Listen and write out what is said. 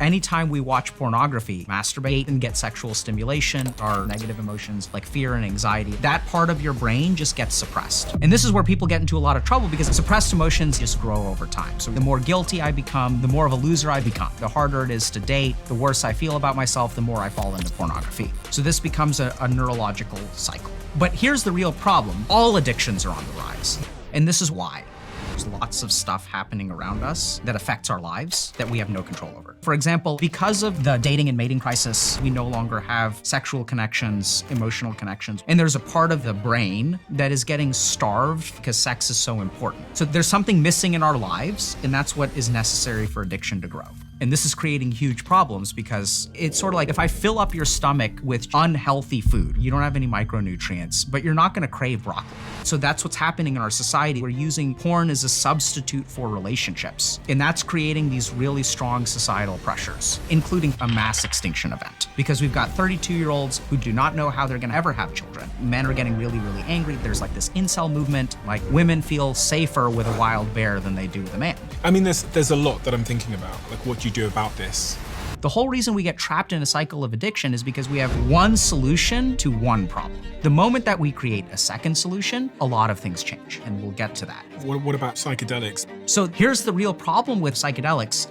Anytime we watch pornography, masturbate, and get sexual stimulation, our negative emotions like fear and anxiety, that part of your brain just gets suppressed. And this is where people get into a lot of trouble because suppressed emotions just grow over time. So the more guilty I become, the more of a loser I become. The harder it is to date, the worse I feel about myself, the more I fall into pornography. So this becomes a neurological cycle. But here's the real problem. All addictions are on the rise. And this is why. There's lots of stuff happening around us that affects our lives that we have no control over. For example, because of the dating and mating crisis, we no longer have sexual connections, emotional connections, and there's a part of the brain that is getting starved because sex is so important. So there's something missing in our lives, and that's what is necessary for addiction to grow. And this is creating huge problems because it's sort of like if I fill up your stomach with unhealthy food, you don't have any micronutrients, but you're not gonna crave broccoli. So that's what's happening in our society. We're using porn as a substitute for relationships. And that's creating these really strong societal pressures, including a mass extinction event. Because we've got 32-year-olds who do not know how they're gonna ever have children. Men are getting really, really angry. There's like this incel movement, like women feel safer with a wild bear than they do with a man. I mean, there's a lot that I'm thinking about, like what do you do about this? The whole reason we get trapped in a cycle of addiction is because we have one solution to one problem. The moment that we create a second solution, a lot of things change, and we'll get to that. What about psychedelics? So here's the real problem with psychedelics.